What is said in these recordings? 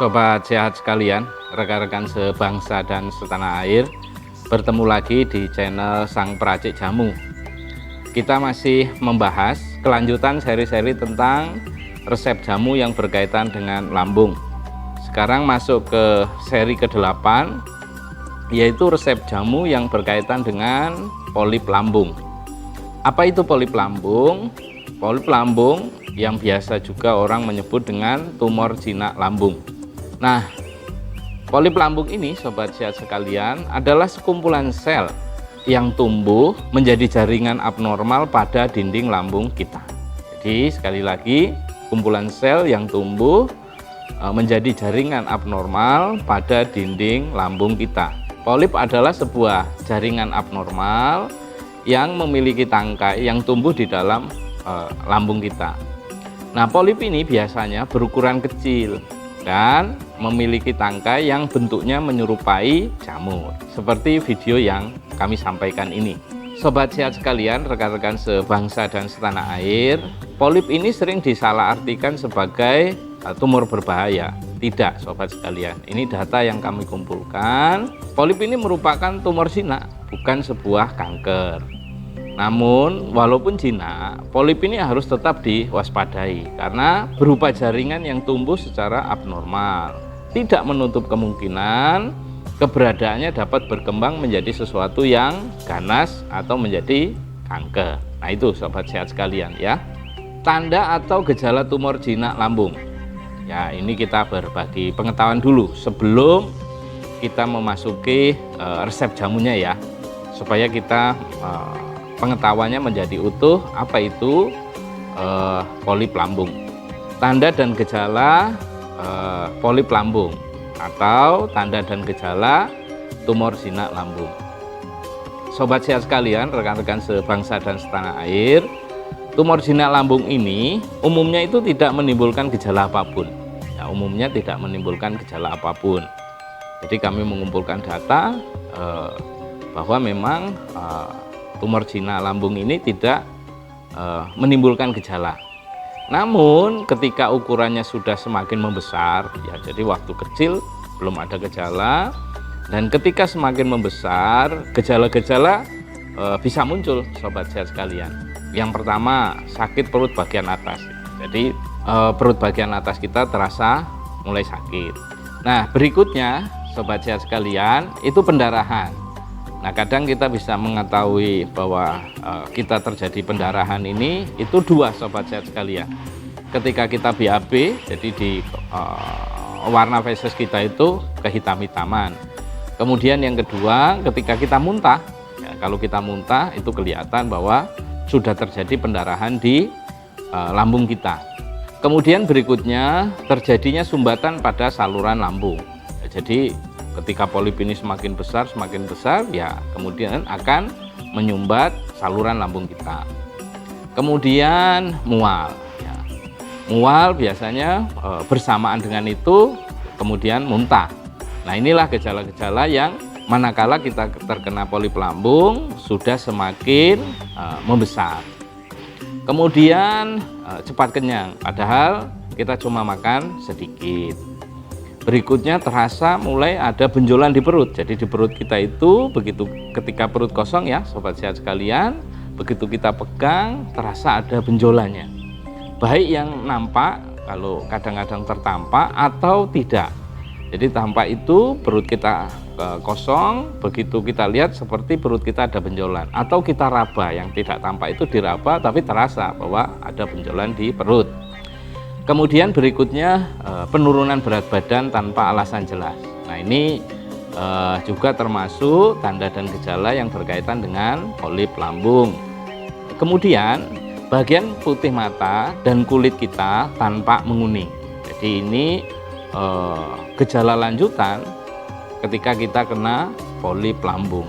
Sobat sehat sekalian, rekan-rekan sebangsa dan setanah air, bertemu lagi di channel Sang Peracik Jamu. Kita masih membahas kelanjutan seri-seri tentang resep jamu yang berkaitan dengan lambung. Sekarang masuk ke seri ke-8, yaitu resep jamu yang berkaitan dengan polip lambung. Apa itu polip lambung? Polip lambung yang biasa juga orang menyebut dengan tumor jinak lambung. Nah, polip lambung ini, sobat sehat sekalian, adalah sekumpulan sel yang tumbuh menjadi jaringan abnormal pada dinding lambung kita. Jadi sekali lagi, kumpulan sel yang tumbuh menjadi jaringan abnormal pada dinding lambung kita. Polip adalah sebuah jaringan abnormal yang memiliki tangkai yang tumbuh di dalam lambung kita. Nah, polip ini biasanya berukuran kecil dan memiliki tangkai yang bentuknya menyerupai jamur, seperti video yang kami sampaikan ini. Sobat sehat sekalian, rekan-rekan sebangsa dan setanah air, polip ini sering disalahartikan sebagai tumor berbahaya. Tidak, sobat sekalian, ini data yang kami kumpulkan. Polip ini merupakan tumor jinak, bukan sebuah kanker. Namun, walaupun jinak, polip ini harus tetap diwaspadai karena berupa jaringan yang tumbuh secara abnormal. Tidak menutup kemungkinan keberadaannya dapat berkembang menjadi sesuatu yang ganas atau menjadi kanker. Nah, itu sobat sehat sekalian ya. Tanda atau gejala tumor jinak lambung. Ya, ini kita berbagi pengetahuan dulu sebelum kita memasuki resep jamunya ya. Supaya kita pengetahuannya menjadi utuh. Apa itu polip lambung? Tanda dan gejala polip lambung atau tanda dan gejala tumor jinak lambung. Sobat sehat sekalian, rekan-rekan sebangsa dan setanah air, tumor jinak lambung ini umumnya itu tidak menimbulkan gejala apapun. Ya, umumnya tidak menimbulkan gejala apapun. Jadi kami mengumpulkan data bahwa memang tumor jinak lambung ini tidak menimbulkan gejala. Namun ketika ukurannya sudah semakin membesar, ya jadi waktu kecil belum ada gejala, dan ketika semakin membesar gejala-gejala bisa muncul, sobat sehat sekalian. Yang pertama, sakit perut bagian atas. Jadi perut bagian atas kita terasa mulai sakit. Nah, berikutnya sobat sehat sekalian, itu pendarahan. Nah, kadang kita bisa mengetahui bahwa kita terjadi pendarahan ini itu dua, sobat sehat sekalian. Ketika kita BAB, jadi di warna feses kita itu kehitam-hitaman. Kemudian yang kedua, ketika kita muntah, ya, kalau kita muntah itu kelihatan bahwa sudah terjadi pendarahan di lambung kita. Kemudian berikutnya terjadinya sumbatan pada saluran lambung. Ya, jadi ketika polip ini semakin besar, ya kemudian akan menyumbat saluran lambung kita. Kemudian mual. Ya. Mual biasanya bersamaan dengan itu kemudian muntah. Nah, inilah gejala-gejala yang manakala kita terkena polip lambung sudah semakin membesar. Kemudian cepat kenyang, padahal kita cuma makan sedikit. Berikutnya terasa mulai ada benjolan di perut. Jadi di perut kita itu begitu ketika perut kosong ya sobat sehat sekalian, begitu kita pegang terasa ada benjolannya. Baik yang nampak, kalau kadang-kadang tertampak atau tidak. Jadi tampak itu perut kita kosong, begitu kita lihat seperti perut kita ada benjolan. Atau kita raba, yang tidak tampak itu diraba tapi terasa bahwa ada benjolan di perut. Kemudian berikutnya penurunan berat badan tanpa alasan jelas. Nah, ini juga termasuk tanda dan gejala yang berkaitan dengan polip lambung. Kemudian bagian putih mata dan kulit kita tampak menguning. Jadi ini gejala lanjutan ketika kita kena polip lambung.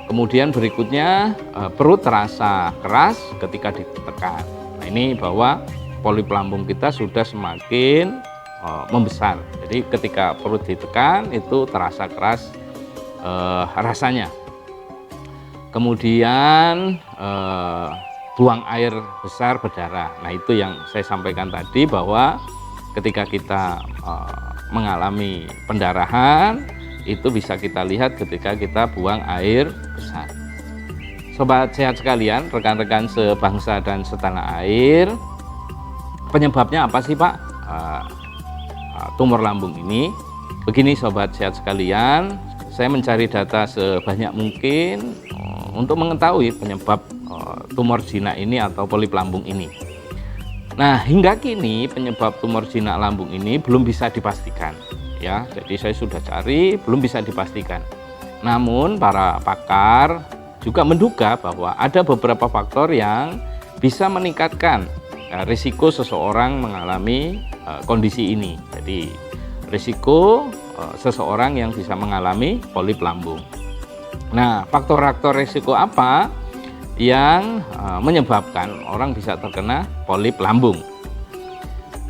Kemudian berikutnya perut terasa keras ketika ditekan. Nah, ini bahwa polip lambung kita sudah semakin membesar. Jadi ketika perut ditekan itu terasa keras rasanya. Kemudian buang air besar berdarah. Nah, itu yang saya sampaikan tadi bahwa ketika kita mengalami pendarahan, itu bisa kita lihat ketika kita buang air besar. Sobat sehat sekalian, rekan-rekan sebangsa dan setanah air, penyebabnya apa sih Pak? Tumor lambung ini. Begini sobat sehat sekalian, saya mencari data sebanyak mungkin untuk mengetahui penyebab tumor jinak ini atau polip lambung ini. Nah, hingga kini penyebab tumor jinak lambung ini belum bisa dipastikan ya. Jadi saya sudah cari, belum bisa dipastikan. Namun para pakar juga menduga bahwa ada beberapa faktor yang bisa meningkatkan risiko seseorang mengalami kondisi ini. Jadi risiko seseorang yang bisa mengalami polip lambung. Nah, faktor-faktor risiko apa yang menyebabkan orang bisa terkena polip lambung?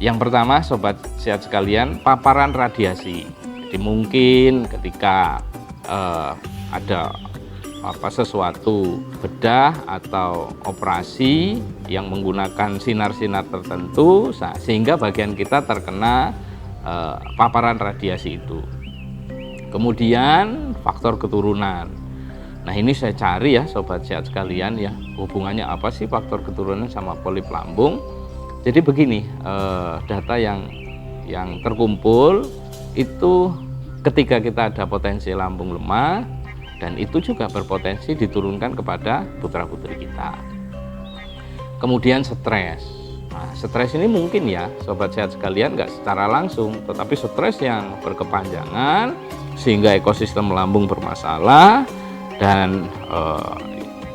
Yang pertama sobat sehat sekalian, paparan radiasi. Jadi mungkin ketika ada sesuatu bedah atau operasi yang menggunakan sinar-sinar tertentu sehingga bagian kita terkena paparan radiasi itu. Kemudian faktor keturunan. Nah, ini saya cari ya sobat sehat sekalian ya, hubungannya apa sih faktor keturunan sama polip lambung. Jadi begini, data yang terkumpul itu ketika kita ada potensi lambung lemah, dan itu juga berpotensi diturunkan kepada putra-putri kita. Kemudian stres. Nah, stres ini mungkin ya sobat sehat sekalian nggak secara langsung, tetapi stres yang berkepanjangan sehingga ekosistem lambung bermasalah. Dan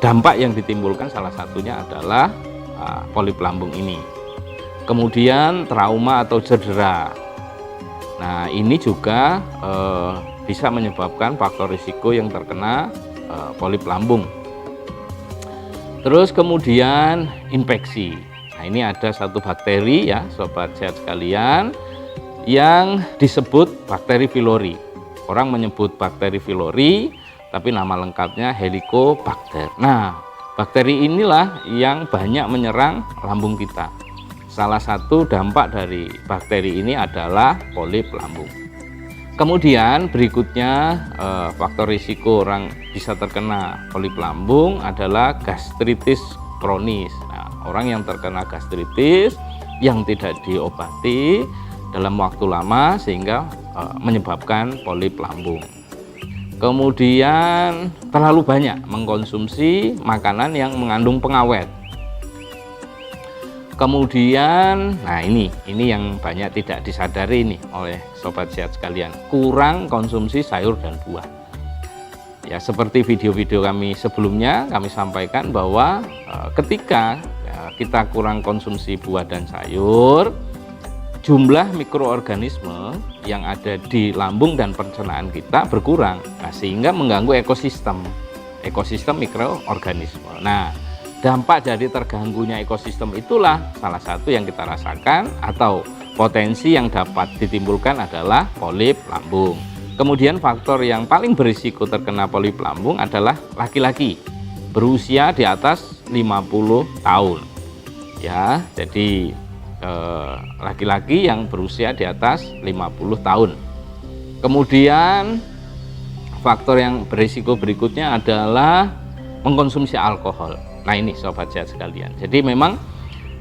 dampak yang ditimbulkan salah satunya adalah polip lambung ini. Kemudian trauma atau cedera. Nah, ini juga bisa menyebabkan faktor risiko yang terkena polip lambung. Terus kemudian infeksi. Nah, ini ada satu bakteri ya sobat sehat sekalian yang disebut bakteri pylori. Orang menyebut bakteri pylori, tapi nama lengkapnya Helicobacter. Nah, bakteri inilah yang banyak menyerang lambung kita. Salah satu dampak dari bakteri ini adalah polip lambung. Kemudian berikutnya faktor risiko orang bisa terkena polip lambung adalah gastritis kronis. Nah, orang yang terkena gastritis yang tidak diobati dalam waktu lama sehingga menyebabkan polip lambung. Kemudian terlalu banyak mengkonsumsi makanan yang mengandung pengawet. Kemudian, nah ini yang banyak tidak disadari nih oleh sobat sehat sekalian, kurang konsumsi sayur dan buah. Ya, seperti video-video kami sebelumnya kami sampaikan bahwa ketika kita kurang konsumsi buah dan sayur, jumlah mikroorganisme yang ada di lambung dan pencernaan kita berkurang, nah, sehingga mengganggu ekosistem mikroorganisme. Nah, dampak dari terganggunya ekosistem itulah salah satu yang kita rasakan atau potensi yang dapat ditimbulkan adalah polip lambung. Kemudian faktor yang paling berisiko terkena polip lambung adalah laki-laki berusia di atas 50 tahun. Ya, jadi laki-laki yang berusia di atas 50 tahun. Kemudian faktor yang berisiko berikutnya adalah mengkonsumsi alkohol. Nah, ini sobat sehat sekalian. Jadi memang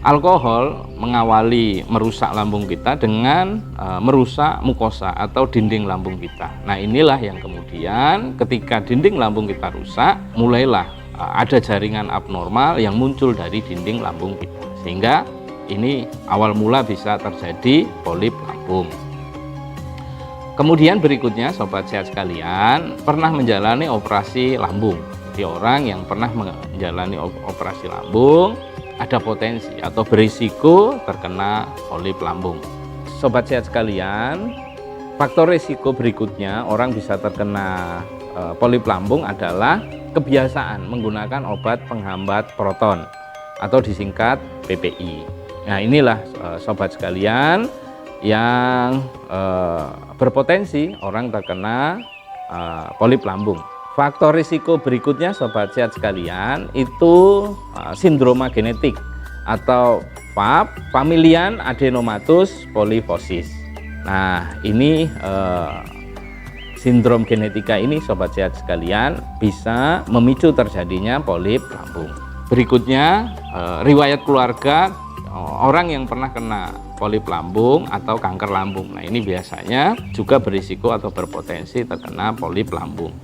alkohol mengawali merusak lambung kita dengan merusak mukosa atau dinding lambung kita. Nah, inilah yang kemudian ketika dinding lambung kita rusak, mulailah ada jaringan abnormal yang muncul dari dinding lambung kita. Sehingga ini awal mula bisa terjadi polip lambung. Kemudian berikutnya sobat sehat sekalian, pernah menjalani operasi lambung. Di orang yang pernah menjalani operasi lambung ada potensi atau berisiko terkena polip lambung. Sobat sehat sekalian, faktor risiko berikutnya orang bisa terkena polip lambung adalah kebiasaan menggunakan obat penghambat proton atau disingkat PPI. Nah, inilah sobat sekalian yang berpotensi orang terkena polip lambung. Faktor risiko berikutnya sobat sehat sekalian itu sindroma genetik atau FAP, familial adenomatous polyposis. Nah, ini sindrom genetika ini sobat sehat sekalian bisa memicu terjadinya polip lambung. Berikutnya riwayat keluarga orang yang pernah kena polip lambung atau kanker lambung. Nah, ini biasanya juga berisiko atau berpotensi terkena polip lambung.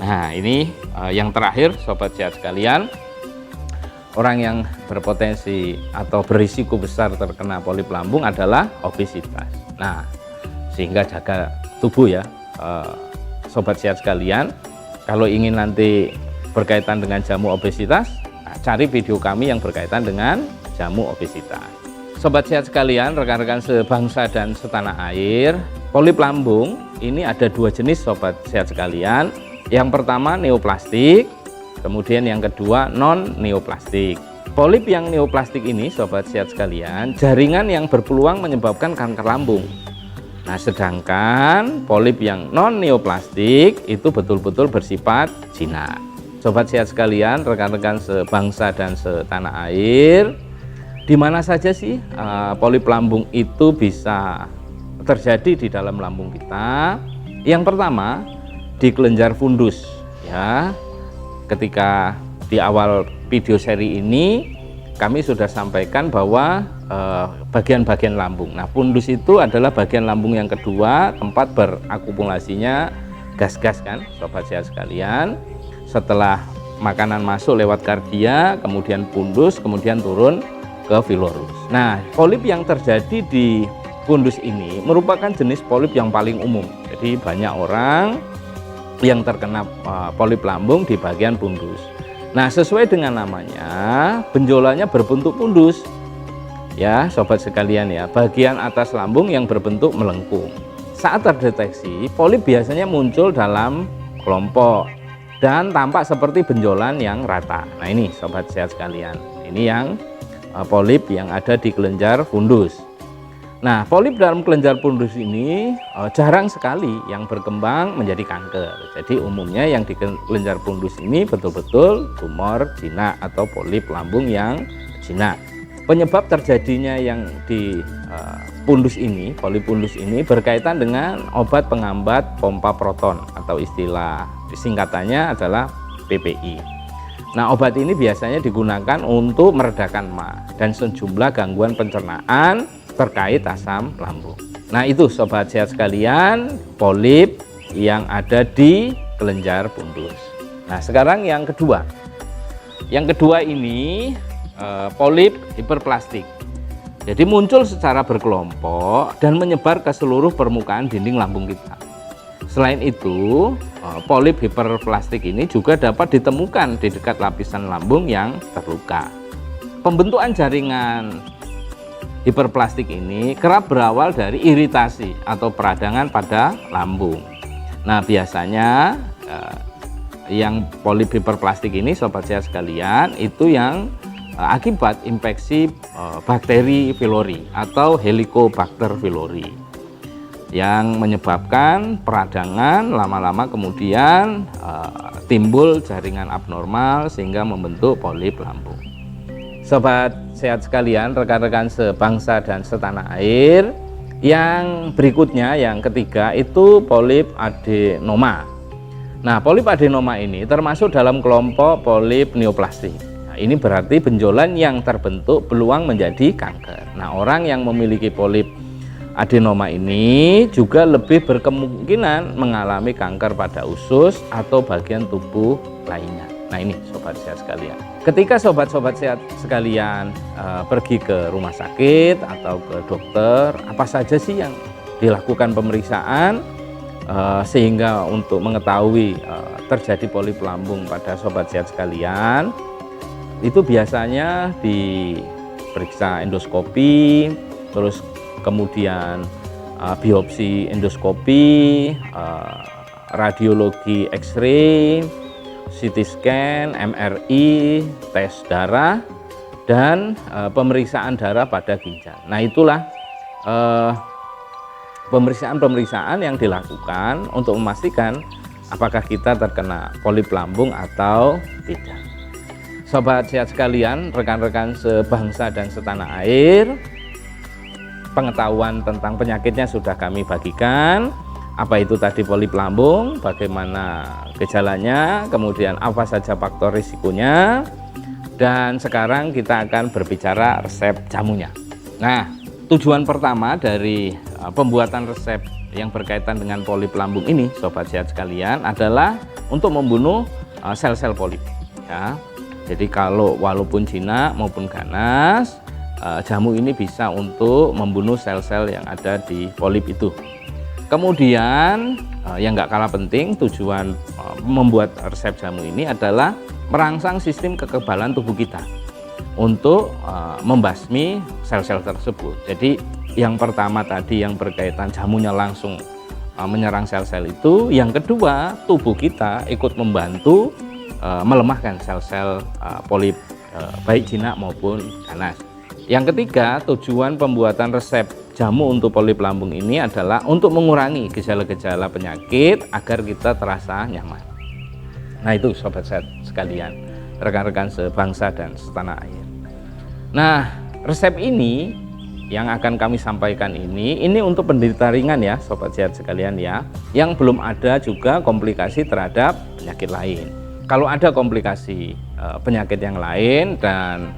Nah, ini yang terakhir sobat sehat sekalian, orang yang berpotensi atau berisiko besar terkena polip lambung adalah obesitas. Nah, sehingga jaga tubuh ya sobat sehat sekalian. Kalau ingin nanti berkaitan dengan jamu obesitas, cari video kami yang berkaitan dengan jamu obesitas. Sobat sehat sekalian, rekan-rekan sebangsa dan setanah air, polip lambung ini ada dua jenis sobat sehat sekalian. Yang pertama neoplastik, kemudian yang kedua non neoplastik. Polip yang neoplastik ini sobat sehat sekalian, jaringan yang berpeluang menyebabkan kanker lambung. Nah, sedangkan polip yang non neoplastik itu betul-betul bersifat jinak. Sobat sehat sekalian, rekan-rekan sebangsa dan setanah air, di mana saja sih polip lambung itu bisa terjadi di dalam lambung kita? Yang pertama di kelenjar fundus ya. Ketika di awal video seri ini kami sudah sampaikan bahwa bagian-bagian lambung. Nah, fundus itu adalah bagian lambung yang kedua, tempat berakumulasinya gas-gas kan, sobat sehat sekalian. Setelah makanan masuk lewat kardia, kemudian fundus, kemudian turun ke filorus. Nah, polip yang terjadi di fundus ini merupakan jenis polip yang paling umum. Jadi banyak orang yang terkena polip lambung di bagian fundus. Nah, sesuai dengan namanya, benjolannya berbentuk fundus. Ya, sobat sekalian ya, bagian atas lambung yang berbentuk melengkung. Saat terdeteksi, polip biasanya muncul dalam kelompok dan tampak seperti benjolan yang rata. Nah, ini sobat sehat sekalian, ini yang polip yang ada di kelenjar fundus. Nah, polip dalam kelenjar fundus ini jarang sekali yang berkembang menjadi kanker. Jadi umumnya yang di kelenjar fundus ini betul-betul tumor jinak atau polip lambung yang jinak. Penyebab terjadinya yang di fundus ini, polip fundus ini berkaitan dengan obat penghambat pompa proton atau istilah singkatannya adalah PPI. Nah, obat ini biasanya digunakan untuk meredakan MA dan sejumlah gangguan pencernaan terkait asam lambung. Nah, itu sobat sehat sekalian, polip yang ada di kelenjar fundus. Nah, sekarang yang kedua. Yang kedua ini polip hiperplastik. Jadi muncul secara berkelompok dan menyebar ke seluruh permukaan dinding lambung kita. Selain itu, polip hiperplastik ini juga dapat ditemukan di dekat lapisan lambung yang terluka. Pembentukan jaringan hiperplastik ini kerap berawal dari iritasi atau peradangan pada lambung. Nah, biasanya yang polip hiperplastik ini sobat sehat sekalian itu yang akibat infeksi bakteri pylori atau Helicobacter pylori yang menyebabkan peradangan, lama-lama kemudian timbul jaringan abnormal sehingga membentuk polip lambung. Sobat sehat sekalian, rekan-rekan sebangsa dan setanah air, yang berikutnya yang ketiga itu polip adenoma. Nah, polip adenoma ini termasuk dalam kelompok polip neoplastik. Ini berarti benjolan yang terbentuk peluang menjadi kanker. Nah, orang yang memiliki polip adenoma ini juga lebih berkemungkinan mengalami kanker pada usus atau bagian tubuh lainnya. Nah, ini sobat sehat sekalian. Ketika sobat-sobat sehat sekalian pergi ke rumah sakit atau ke dokter, apa saja sih yang dilakukan pemeriksaan sehingga untuk mengetahui terjadi polip lambung pada sobat sehat sekalian? Itu biasanya diperiksa endoskopi, terus kemudian biopsi endoskopi, radiologi X-ray, CT scan, MRI, tes darah, dan pemeriksaan darah pada ginjal. Nah, itulah pemeriksaan-pemeriksaan yang dilakukan untuk memastikan apakah kita terkena polip lambung atau tidak. Sobat sehat sekalian, rekan-rekan sebangsa dan setanah air, pengetahuan tentang penyakitnya sudah kami bagikan. Apa itu tadi polip lambung, bagaimana gejalanya, kemudian apa saja faktor risikonya, dan sekarang kita akan berbicara resep jamunya. Nah, tujuan pertama dari pembuatan resep yang berkaitan dengan polip lambung ini, sobat sehat sekalian, adalah untuk membunuh sel-sel polip ya. Jadi kalau walaupun jinak maupun ganas, jamu ini bisa untuk membunuh sel-sel yang ada di polip itu. Kemudian yang nggak kalah penting, tujuan membuat resep jamu ini adalah merangsang sistem kekebalan tubuh kita untuk membasmi sel-sel tersebut. Jadi yang pertama tadi yang berkaitan jamunya langsung menyerang sel-sel itu, yang kedua tubuh kita ikut membantu melemahkan sel-sel polip baik jinak maupun ganas. Yang ketiga, tujuan pembuatan resep jamu untuk polip lambung ini adalah untuk mengurangi gejala-gejala penyakit agar kita terasa nyaman. Nah itu sobat sehat sekalian, rekan-rekan sebangsa dan setanah air. Nah, resep ini yang akan kami sampaikan ini untuk penderita ringan ya sobat sehat sekalian ya, yang belum ada juga komplikasi terhadap penyakit lain. Kalau ada komplikasi penyakit yang lain dan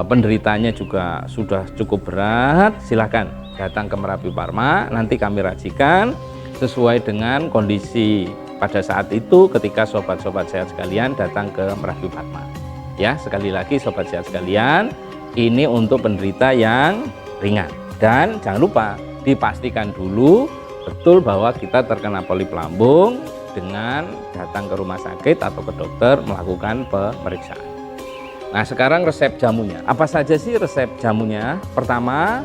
penderitanya juga sudah cukup berat, silakan datang ke Merapi Pharma, nanti kami racikan sesuai dengan kondisi pada saat itu ketika sobat-sobat sehat sekalian datang ke Merapi Pharma. Ya, sekali lagi sobat sehat sekalian, ini untuk penderita yang ringan. Dan jangan lupa dipastikan dulu betul bahwa kita terkena polip lambung dengan datang ke rumah sakit atau ke dokter melakukan pemeriksaan. Nah, sekarang resep jamunya. Apa saja sih resep jamunya? Pertama,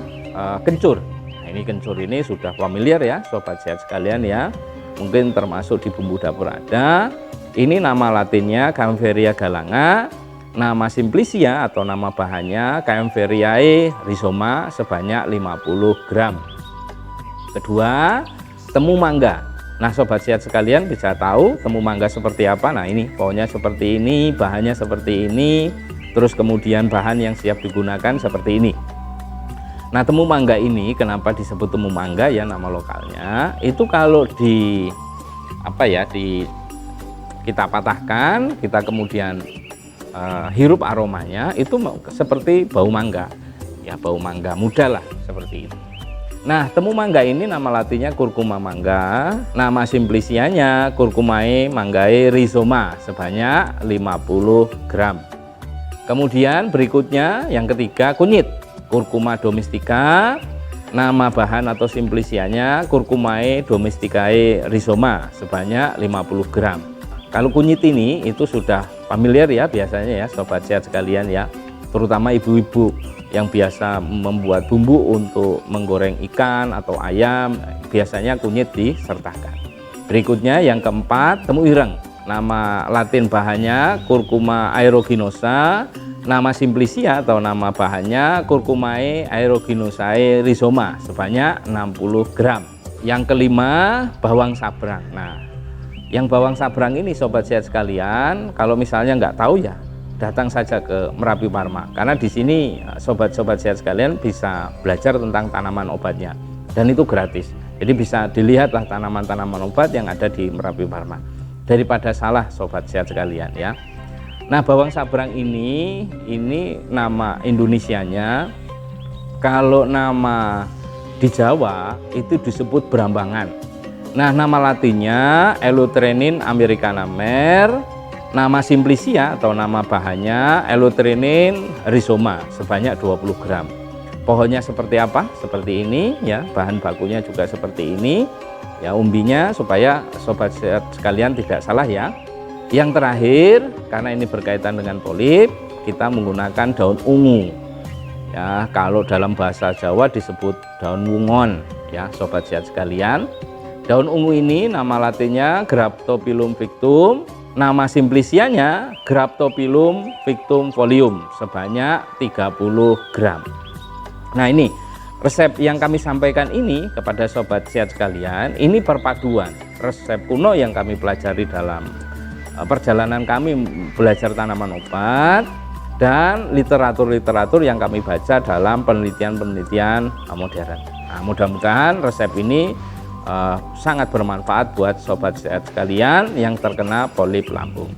kencur. Nah, ini kencur ini sudah familiar ya sobat sehat sekalian ya. Mungkin termasuk di bumbu dapur ada. Ini nama latinnya Kaempferia galanga. Nama simplicia atau nama bahannya Kaempferiae rhizoma sebanyak 50 gram. Kedua, temu mangga. Nah, sobat sehat sekalian bisa tahu temu mangga seperti apa. Nah, ini pohonnya seperti ini, bahannya seperti ini. Terus kemudian bahan yang siap digunakan seperti ini. Nah, temu mangga ini kenapa disebut temu mangga ya nama lokalnya? Itu kalau kita patahkan, kita kemudian hirup aromanya itu seperti bau mangga. Ya, bau mangga muda lah seperti itu. Nah, temu mangga ini nama latinnya Curcuma mangga, nama simplicianya Curcumae manggae rhizoma sebanyak 50 gram. Kemudian berikutnya yang ketiga kunyit, Curcuma domestica, nama bahan atau simplicianya Curcumae domesticae rhizoma sebanyak 50 gram. Kalau kunyit ini itu sudah familiar ya biasanya ya sobat sehat sekalian ya, terutama ibu-ibu yang biasa membuat bumbu untuk menggoreng ikan atau ayam, biasanya kunyit disertakan. Berikutnya yang keempat, temu ireng. Nama latin bahannya Curcuma aeruginosa, nama simplicia atau nama bahannya Curcumae aeruginosae rhizoma sebanyak 60 gram. Yang kelima, bawang sabrang. Nah, yang bawang sabrang ini sobat sehat sekalian, kalau misalnya nggak tahu ya datang saja ke Merapi Pharma, karena di sini sobat-sobat sehat sekalian bisa belajar tentang tanaman obatnya dan itu gratis. Jadi bisa dilihatlah tanaman-tanaman obat yang ada di Merapi Pharma daripada salah sobat sehat sekalian ya. Nah, bawang sabrang ini nama Indonesianya, kalau nama di Jawa itu disebut berambangan. Nah, nama latinnya Eleutherin americana mer, nama simplicia atau nama bahannya Eleutherin rhizoma sebanyak 20 gram. Pohonnya seperti apa? Seperti ini ya, bahan bakunya juga seperti ini ya, umbinya supaya sobat sehat sekalian tidak salah ya. Yang terakhir, karena ini berkaitan dengan polip, kita menggunakan daun ungu ya, kalau dalam bahasa Jawa disebut daun wungon ya sobat sehat sekalian. Daun ungu ini nama latinnya Graptophyllum victum, nama simplicianya Graptophyllum victum folium sebanyak 30 gram. Nah, ini resep yang kami sampaikan ini kepada sobat sehat sekalian, ini perpaduan resep kuno yang kami pelajari dalam perjalanan kami belajar tanaman obat dan literatur-literatur yang kami baca dalam penelitian-penelitian modern. Nah, mudah-mudahan resep ini sangat bermanfaat buat sobat sehat sekalian yang terkena polip lambung.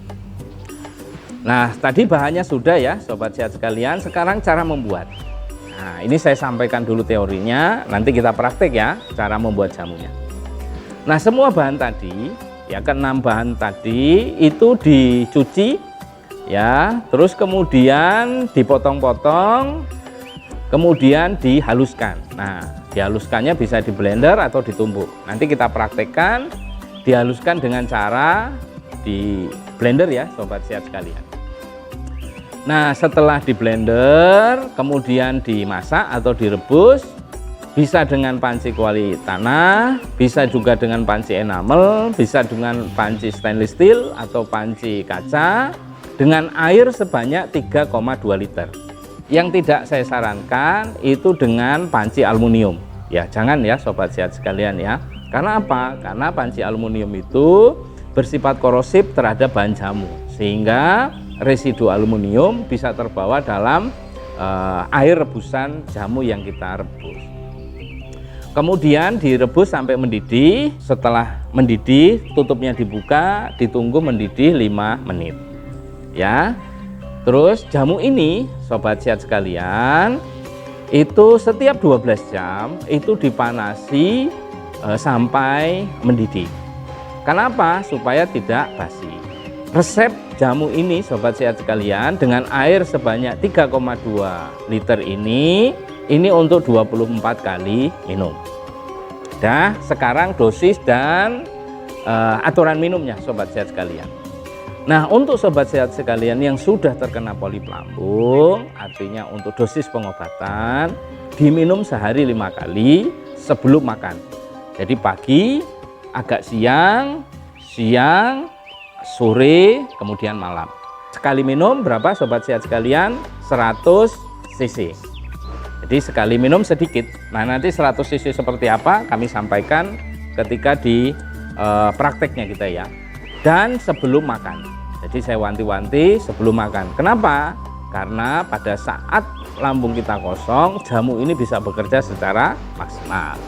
Nah, tadi bahannya sudah ya sobat sehat sekalian, sekarang cara membuat. Nah, ini saya sampaikan dulu teorinya, nanti kita praktek ya cara membuat jamunya. Nah, semua bahan tadi, ya ke-6 bahan tadi itu dicuci ya, terus kemudian dipotong-potong, kemudian dihaluskan. Nah, dihaluskannya bisa di blender atau ditumbuk. Nanti kita praktekkan dihaluskan dengan cara di blender ya sobat sehat sekalian. Nah, setelah di blender kemudian dimasak atau direbus, bisa dengan panci kuali tanah, bisa juga dengan panci enamel, bisa dengan panci stainless steel atau panci kaca, dengan air sebanyak 3,2 liter. Yang tidak saya sarankan itu dengan panci aluminium. Ya, jangan ya sobat sehat sekalian ya. Karena apa? Karena panci aluminium itu bersifat korosif terhadap bahan jamu, sehingga residu aluminium bisa terbawa dalam air rebusan jamu yang kita rebus. Kemudian direbus sampai mendidih. Setelah mendidih, tutupnya dibuka, ditunggu mendidih 5 menit. Ya. Terus jamu ini sobat sehat sekalian itu setiap 12 jam itu dipanasi sampai mendidih. Kenapa? Supaya tidak basi. Resep jamu ini sobat sehat sekalian dengan air sebanyak 3,2 liter ini untuk 24 kali minum. Dah, sekarang dosis dan aturan minumnya sobat sehat sekalian. Nah, untuk sobat sehat sekalian yang sudah terkena polip lambung, artinya untuk dosis pengobatan diminum sehari 5 kali sebelum makan. Jadi pagi, agak siang, sore, kemudian malam. Sekali minum berapa sobat sehat sekalian? 100 cc. Jadi sekali minum sedikit. Nah, nanti 100 cc seperti apa kami sampaikan ketika di prakteknya kita ya. Dan sebelum makan. Jadi saya wanti-wanti sebelum makan. Kenapa? Karena pada saat lambung kita kosong, jamu ini bisa bekerja secara maksimal.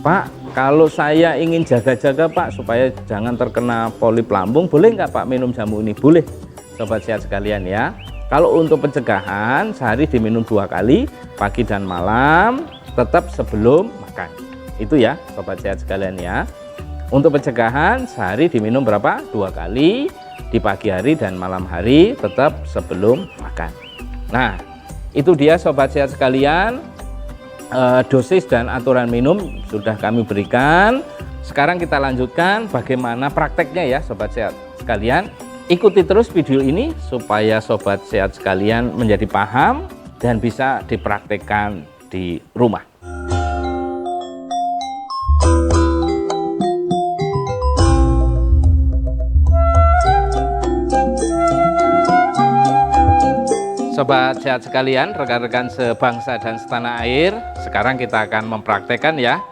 Pak, kalau saya ingin jaga-jaga Pak supaya jangan terkena polip lambung, boleh nggak Pak minum jamu ini? Boleh sobat sehat sekalian ya. Kalau untuk pencegahan sehari diminum 2 kali, pagi dan malam, tetap sebelum makan. Itu ya sobat sehat sekalian ya. Untuk pencegahan sehari diminum berapa? 2 kali, di pagi hari dan malam hari, tetap sebelum makan. Nah, itu dia sobat sehat sekalian. Dosis dan aturan minum sudah kami berikan. Sekarang kita lanjutkan bagaimana prakteknya ya sobat sehat sekalian. Ikuti terus video ini supaya sobat sehat sekalian menjadi paham dan bisa dipraktekkan di rumah. Sobat sehat sekalian, rekan-rekan sebangsa dan setanah air, sekarang kita akan mempraktekkan ya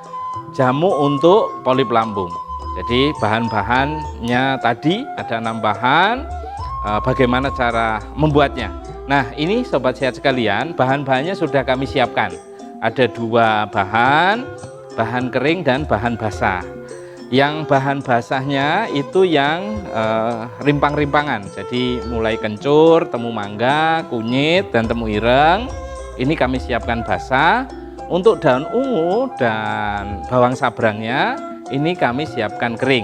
jamu untuk polip lambung. Jadi bahan-bahannya tadi ada 6 bahan, bagaimana cara membuatnya. Nah, ini sobat sehat sekalian, bahan-bahannya sudah kami siapkan. Ada 2 bahan, bahan kering dan bahan basah. Yang bahan basahnya itu yang rimpang-rimpangan, jadi mulai kencur, temu mangga, kunyit, dan temu ireng. Ini kami siapkan basah. Untuk daun ungu dan bawang sabrangnya ini kami siapkan kering.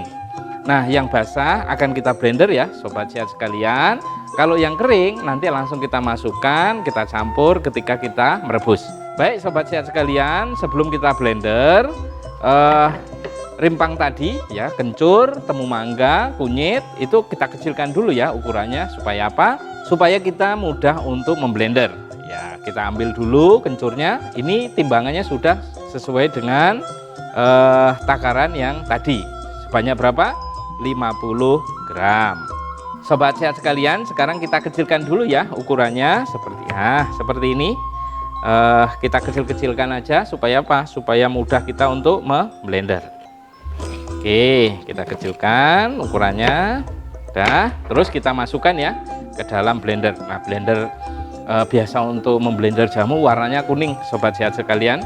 Nah, yang basah akan kita blender ya sobat sehat sekalian. Kalau yang kering nanti langsung kita masukkan, kita campur ketika kita merebus. Baik sobat sehat sekalian, sebelum kita blender, rimpang tadi ya, kencur, temu mangga, kunyit itu kita kecilkan dulu ya ukurannya. Supaya apa? Supaya kita mudah untuk memblender ya. Kita ambil dulu kencurnya. Ini timbangannya sudah sesuai dengan takaran yang tadi. Sebanyak berapa? 50 gram. Sobat sehat sekalian, sekarang kita kecilkan dulu ya ukurannya seperti ini. Kita kecil-kecilkan aja supaya apa? Supaya mudah kita untuk memblender. Oke, kita kecilkan ukurannya. Dah, terus kita masukkan ya ke dalam blender. Nah, blender biasa untuk memblender jamu warnanya kuning, sobat sehat sekalian.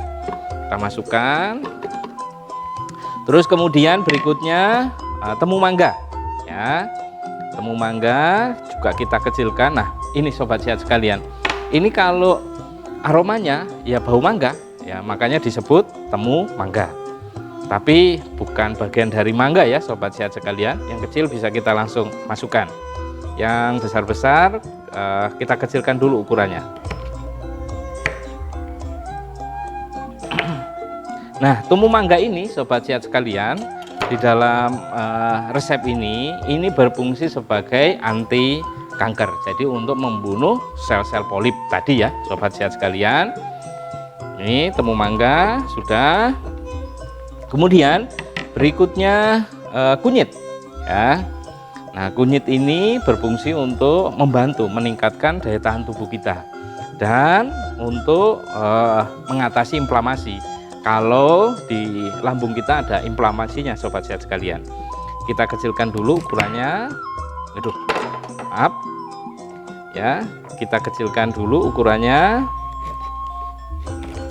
Kita masukkan. Terus kemudian berikutnya temu mangga ya. Temu mangga juga kita kecilkan. Nah, ini sobat sehat sekalian. Ini kalau aromanya ya bau mangga ya, makanya disebut temu mangga. Tapi bukan bagian dari mangga ya sobat sehat sekalian. Yang kecil bisa kita langsung masukkan. Yang besar-besar kita kecilkan dulu ukurannya. Nah, temu mangga ini sobat sehat sekalian, di dalam resep ini berfungsi sebagai anti kanker. Jadi untuk membunuh sel-sel polip tadi ya sobat sehat sekalian. Ini temu mangga sudah. Kemudian berikutnya kunyit ya. Nah, kunyit ini berfungsi untuk membantu meningkatkan daya tahan tubuh kita dan untuk mengatasi inflamasi. Kalau di lambung kita ada inflamasinya sobat sehat sekalian. Kita kecilkan dulu ukurannya. Aduh, maaf. Ya, kita kecilkan dulu ukurannya.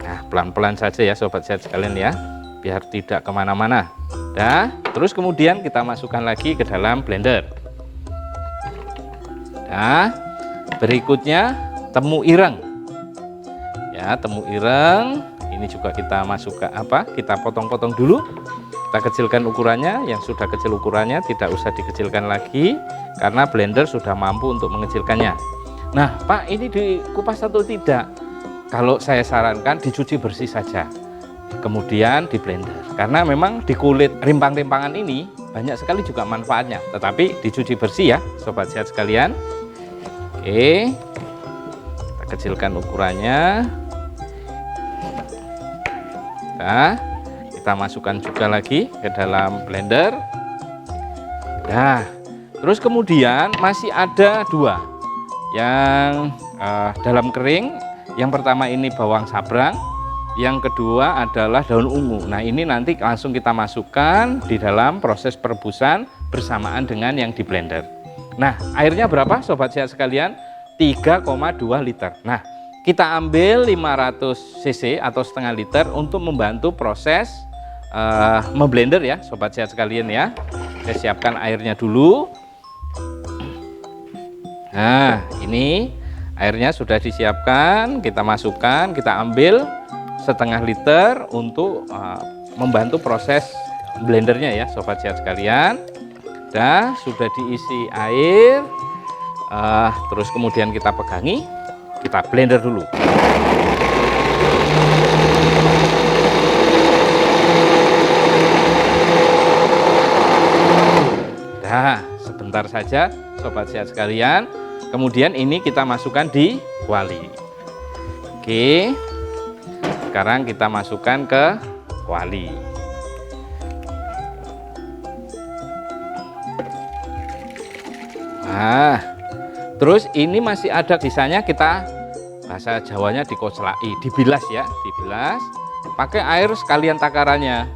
Nah, pelan-pelan saja ya sobat sehat sekalian ya, biar tidak kemana-mana. Nah, terus kemudian kita masukkan lagi ke dalam blender. Nah, berikutnya temu ireng. Ya, temu ireng ini juga kita masukkan kita potong-potong dulu. Kita kecilkan ukurannya, yang sudah kecil ukurannya tidak usah dikecilkan lagi karena blender sudah mampu untuk mengecilkannya. Nah, Pak, ini dikupas atau tidak? Kalau saya sarankan dicuci bersih saja, kemudian di blender, karena memang di kulit rimpang-rimpangan ini banyak sekali juga manfaatnya, tetapi dicuci bersih ya sobat sehat sekalian. Oke, kita kecilkan ukurannya. Nah, kita masukkan juga lagi ke dalam blender. Nah, terus kemudian masih ada dua yang dalam kering. Yang pertama ini bawang sabrang, yang kedua adalah daun ungu. Nah, ini nanti langsung kita masukkan di dalam proses perebusan bersamaan dengan yang di blender. Nah, airnya berapa sobat sehat sekalian? 3,2 liter. Nah, kita ambil 500 cc atau setengah liter untuk membantu proses memblender ya sobat sehat sekalian ya. Saya siapkan airnya dulu. Nah, ini airnya sudah disiapkan, kita masukkan, kita ambil setengah liter untuk membantu proses blendernya ya sobat sehat sekalian. Dah sudah diisi air, terus kemudian kita pegangi, kita blender dulu. Dah sebentar saja sobat sehat sekalian. Kemudian ini kita masukkan di kuali. Oke, sekarang kita masukkan ke kuali. Nah, terus ini masih ada sisanya, kita bahasa Jawanya dikoslai, dibilas ya, dibilas. Pakai air sekalian takarannya,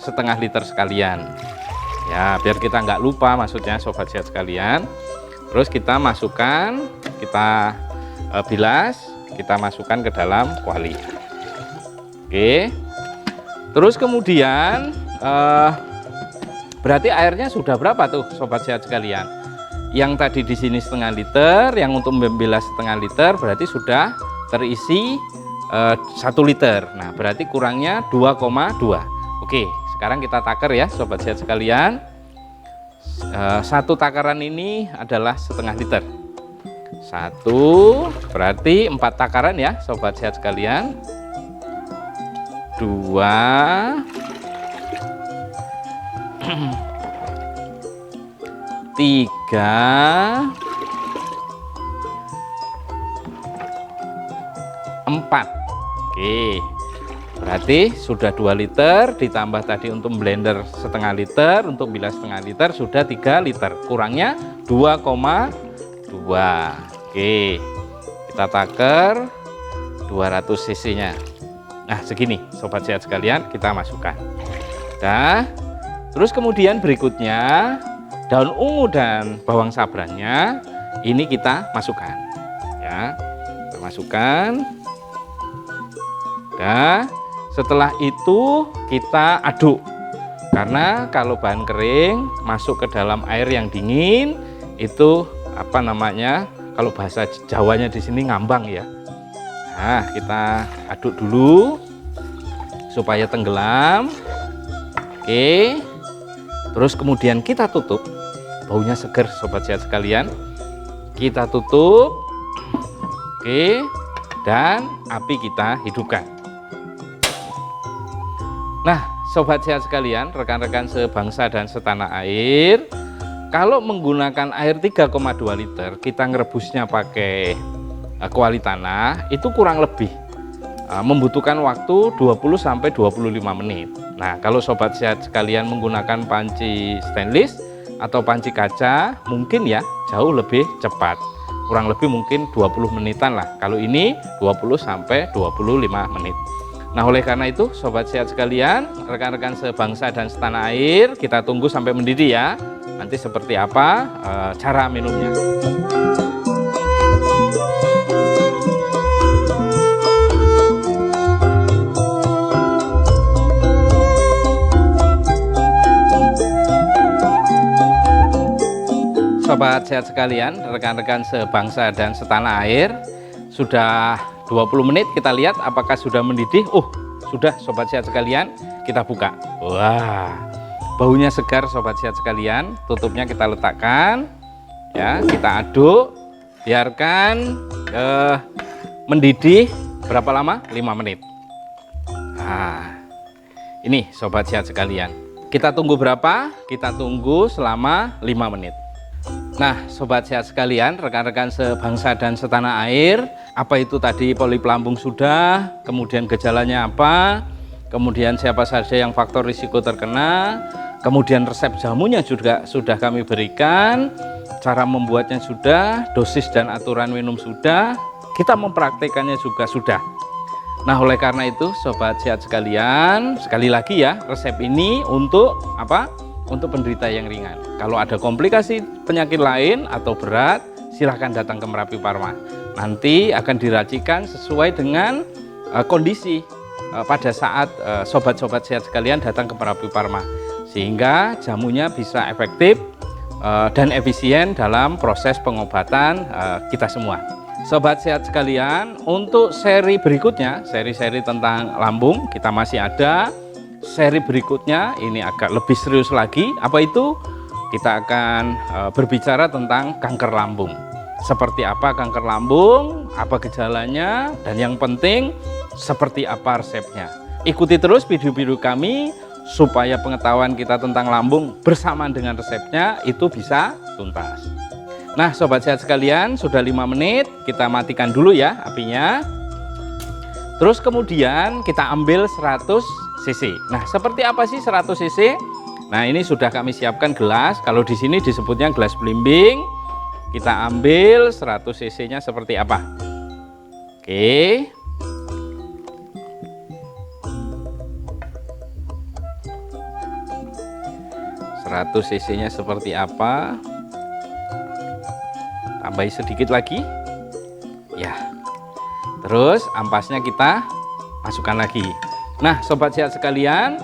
setengah liter sekalian. Ya, biar kita nggak lupa maksudnya sobat sehat sekalian. Terus kita masukkan, kita bilas, kita masukkan ke dalam kuali. Oke. Terus kemudian berarti airnya sudah berapa tuh sobat sehat sekalian? Yang tadi di sini setengah liter, yang untuk membilas setengah liter berarti sudah terisi 1 liter. Nah, berarti kurangnya 2,2. Oke, sekarang kita takar ya sobat sehat sekalian. Satu takaran ini adalah setengah liter. Satu berarti 4 takaran ya sobat sehat sekalian. 2 3 4. Oke, berarti sudah 2 liter ditambah tadi untuk blender setengah liter, untuk bilas setengah liter sudah 3 liter, kurangnya 2,2. Oke, kita taker 200 cc nya. Nah, segini sobat sehat sekalian, kita masukkan. Nah, terus kemudian berikutnya daun ungu dan bawang sabrangnya ini kita masukkan ya, kita masukkan. Nah, setelah itu kita aduk, karena kalau bahan kering masuk ke dalam air yang dingin itu apa namanya, kalau bahasa Jawanya di sini ngambang ya. Nah, kita aduk dulu supaya tenggelam. Oke, terus kemudian kita tutup. Baunya segar sobat sehat sekalian, kita tutup. Oke, dan api kita hidupkan. Nah, sobat sehat sekalian, rekan-rekan sebangsa dan setanah air, kalau menggunakan air 3,2 liter, kita ngerebusnya pakai kuali tanah, itu kurang lebih membutuhkan waktu 20-25 menit. Nah, kalau sobat sehat sekalian menggunakan panci stainless atau panci kaca, mungkin ya jauh lebih cepat. Kurang lebih mungkin 20 menitan lah. Kalau ini 20-25 menit. Nah, oleh karena itu sobat sehat sekalian, rekan-rekan sebangsa dan setanah air, kita tunggu sampai mendidih ya. Nanti seperti apa cara minumnya. Sobat sehat sekalian, rekan-rekan sebangsa dan setanah air, sudah 20 menit kita lihat apakah sudah mendidih. Sudah sobat sehat sekalian, kita buka. Wah, baunya segar sobat sehat sekalian. Tutupnya kita letakkan ya, kita aduk, biarkan mendidih berapa lama? 5 menit. Nah, ini sobat sehat sekalian, kita tunggu berapa? Kita tunggu selama 5 menit. Nah, sobat sehat sekalian, rekan-rekan sebangsa dan setanah air, apa itu tadi polip lambung sudah, kemudian gejalanya apa, kemudian siapa saja yang faktor risiko terkena, kemudian resep jamunya juga sudah kami berikan, cara membuatnya sudah, dosis dan aturan minum sudah, kita mempraktekannya juga sudah. Nah, oleh karena itu sobat sehat sekalian, sekali lagi ya, resep ini untuk apa? Untuk penderita yang ringan. Kalau ada komplikasi penyakit lain atau berat, silahkan datang ke Merapi Pharma. Nanti akan diracikan sesuai dengan kondisi pada saat sobat-sobat sehat sekalian datang ke Merapi Pharma, sehingga jamunya bisa efektif dan efisien dalam proses pengobatan kita semua. Sobat sehat sekalian, untuk seri berikutnya, seri-seri tentang lambung, kita masih ada. Seri berikutnya ini agak lebih serius lagi. Apa itu? Kita akan berbicara tentang kanker lambung. Seperti apa kanker lambung, apa gejalanya, dan yang penting seperti apa resepnya. Ikuti terus video-video kami supaya pengetahuan kita tentang lambung bersamaan dengan resepnya itu bisa tuntas. Nah, sobat sehat sekalian, sudah 5 menit, kita matikan dulu ya apinya. Terus kemudian kita ambil 100 cc. Nah, seperti apa sih 100 cc? Nah, ini sudah kami siapkan gelas. Kalau di sini disebutnya gelas belimbing. Kita ambil 100 cc-nya seperti apa? Oke. Seratus cc-nya seperti apa? Tambahi sedikit lagi. Ya. Terus ampasnya kita masukkan lagi. Nah, sobat sehat sekalian,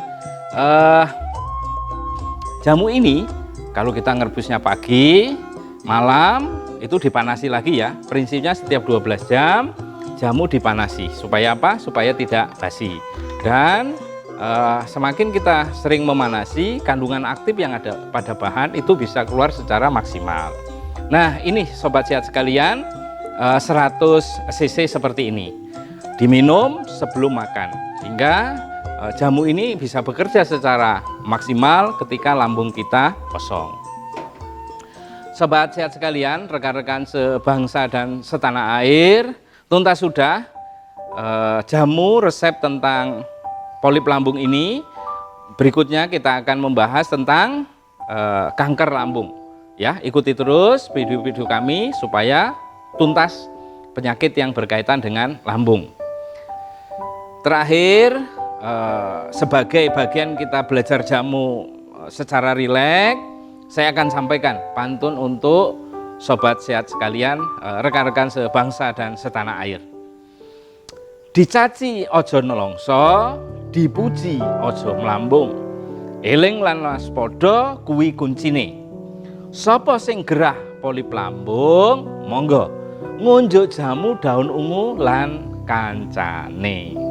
jamu ini kalau kita ngerebusnya pagi, malam itu dipanasi lagi ya. Prinsipnya setiap 12 jam jamu dipanasi. Supaya apa? Supaya tidak basi. Dan semakin kita sering memanasi, kandungan aktif yang ada pada bahan itu bisa keluar secara maksimal. Nah, ini sobat sehat sekalian, 100 cc seperti ini. Diminum sebelum makan. Sehingga jamu ini bisa bekerja secara maksimal ketika lambung kita kosong. Sobat sehat sekalian, rekan-rekan sebangsa dan setanah air, tuntas sudah jamu resep tentang polip lambung ini. Berikutnya kita akan membahas tentang kanker lambung. Ya, ikuti terus video-video kami supaya tuntas penyakit yang berkaitan dengan lambung. Terakhir, sebagai bagian kita belajar jamu secara rileks, saya akan sampaikan pantun untuk sobat sehat sekalian, rekan-rekan sebangsa dan setanah air. Dicaci ojo nelongso, dipuji ojo melambung. Eling lan waspada kuwi kuncine. Sapa sing gerah polip lambung, monggo ngunjuk jamu daun ungu lan kancane.